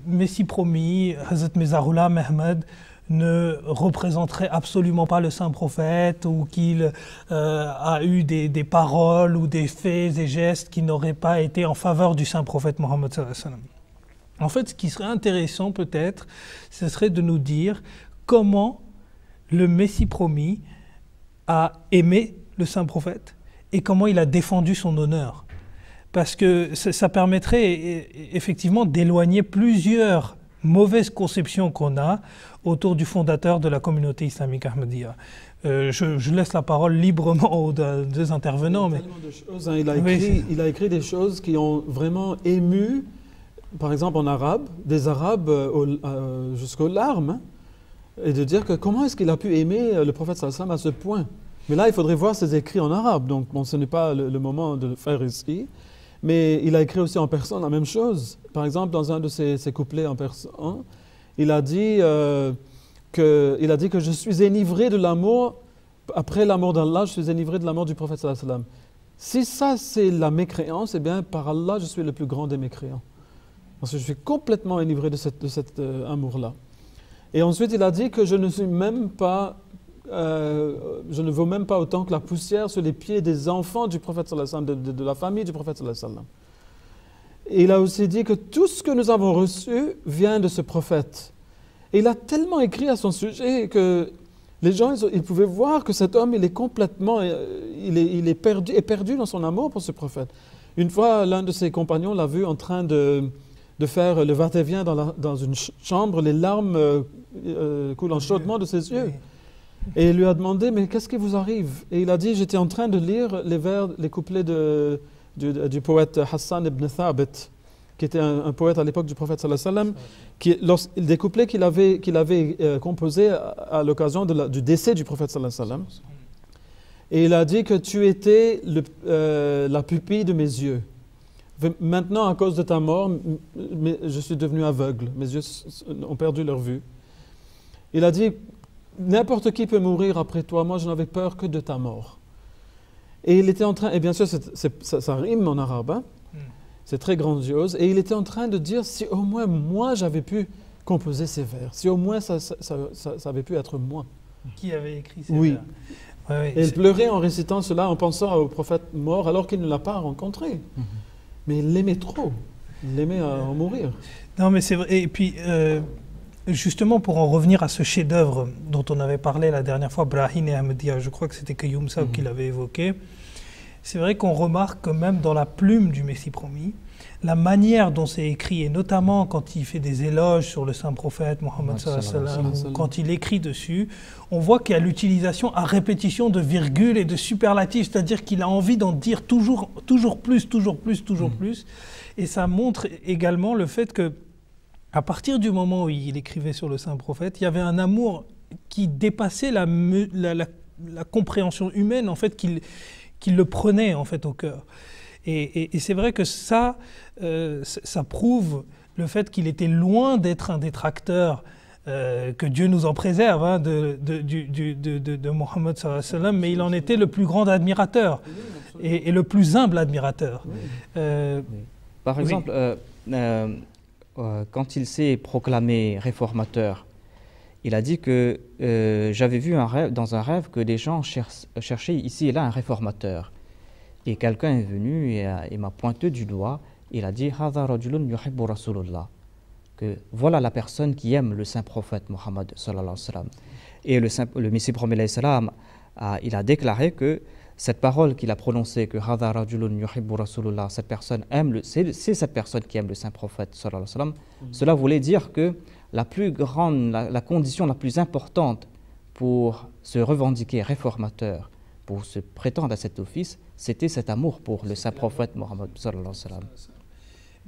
Messie promis, Hazrat Mirza Ghulam Ahmad, ne représenterait absolument pas le saint prophète, ou qu'il a eu des paroles ou des faits et gestes qui n'auraient pas été en faveur du saint prophète Mohammed sallallahu alayhi wa sallam. En fait, ce qui serait intéressant peut-être, ce serait de nous dire comment le Messie promis a aimé le saint prophète et comment il a défendu son honneur. Parce que ça permettrait effectivement d'éloigner plusieurs mauvaises conceptions qu'on a autour du fondateur de la communauté islamique Ahmadiyya. Je laisse la parole librement aux deux intervenants. Il y a tellement de choses, hein. Il a écrit des choses qui ont vraiment ému, par exemple en arabe, des Arabes jusqu'aux larmes, hein, et de dire que comment est-ce qu'il a pu aimer le prophète sallallahu alayhi wa sallam à ce point. Mais là, il faudrait voir ses écrits en arabe, donc bon, ce n'est pas le moment de le faire ici. Mais il a écrit aussi en persan la même chose. Par exemple, dans un de ses couplets en persan, il a dit que je suis enivré de l'amour, après l'amour d'Allah, je suis enivré de l'amour du prophète sallallahu alayhi wa sallam. Si ça c'est la mécréance, eh bien par Allah, je suis le plus grand des mécréants. Parce que je suis complètement enivré de cet amour-là. Et ensuite, il a dit que je ne suis même pas, je ne vaux même pas autant que la poussière sur les pieds des enfants du prophète sallallahu alayhi wa sallam, de la famille du prophète sallallahu alayhi wa sallam. Et il a aussi dit que tout ce que nous avons reçu vient de ce prophète. Et il a tellement écrit à son sujet que les gens ils pouvaient voir que cet homme il est complètement, il est perdu dans son amour pour ce prophète. Une fois, l'un de ses compagnons l'a vu en train de faire le va-et-vient dans une chambre, les larmes coulant chaudement de ses yeux. Et il lui a demandé, mais qu'est-ce qui vous arrive? Et il a dit, j'étais en train de lire les couplets du poète Hassan ibn Thabit, qui était un poète à l'époque du prophète sallallahu alayhi wa sallam, des couplets qu'il avait composés à l'occasion du décès du prophète sallallahu alayhi wa sallam. Et il a dit que tu étais la pupille de mes yeux. Maintenant, à cause de ta mort, je suis devenu aveugle. Mes yeux ont perdu leur vue. Il a dit, n'importe qui peut mourir après toi. Moi, je n'avais peur que de ta mort. Et il était en train, et bien sûr, ça rime en arabe, hein? C'est très grandiose. Et il était en train de dire, si au moins moi, j'avais pu composer ces vers, si au moins ça avait pu être moi. Qui avait écrit ces vers? Ouais, et il pleurait en récitant cela, en pensant au prophète mort, alors qu'il ne l'a pas rencontré. Mais il l'aimait trop. Il l'aimait à en mourir. Non, mais c'est vrai. Et puis, justement, pour en revenir à ce chef-d'œuvre dont on avait parlé la dernière fois, Brahim et Ahmadiyya, je crois que c'était Qayyum Saab qui l'avait évoqué. C'est vrai qu'on remarque que même dans la plume du Messie promis, la manière dont c'est écrit, et notamment quand il fait des éloges sur le saint prophète Mohammed sallallahu alayhi wa sallam, quand il écrit dessus, on voit qu'il y a l'utilisation à répétition de virgules et de superlatifs, c'est-à-dire qu'il a envie d'en dire toujours plus. Et ça montre également le fait que, à partir du moment où il écrivait sur le saint prophète, il y avait un amour qui dépassait la compréhension humaine, en fait, qu'il le prenait en fait au cœur. Et c'est vrai que ça prouve le fait qu'il était loin d'être un détracteur, que Dieu nous en préserve, hein, de Mohammed sallallahu alayhi wa sallam, mais il en était le plus grand admirateur et le plus humble admirateur. Par exemple, quand il s'est proclamé réformateur, il a dit que j'avais vu dans un rêve que des gens cherchaient ici et là un réformateur. Et quelqu'un est venu et m'a pointé du doigt. Il a dit Hadha rajulun yuhibbu Rasulullah, que voilà la personne qui aime le saint prophète Mohammed sallallahu alayhi wa sallam. Et le Messie promis alayhi salam, il a déclaré que cette parole qu'il a prononcée, que Hadha rajulun yuhibbu Rasulullah, cette personne c'est cette personne qui aime le saint prophète sallallahu alayhi wa sallam. Cela voulait dire que la condition la plus importante pour se revendiquer réformateur, pour se prétendre à cet office, c'était cet amour pour le saint prophète Mohammed sallallahu alayhi wa sallam.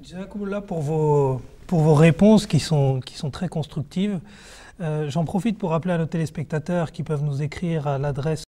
Jazakumullah pour vos réponses qui sont très constructives. J'en profite pour rappeler à nos téléspectateurs qui peuvent nous écrire à l'adresse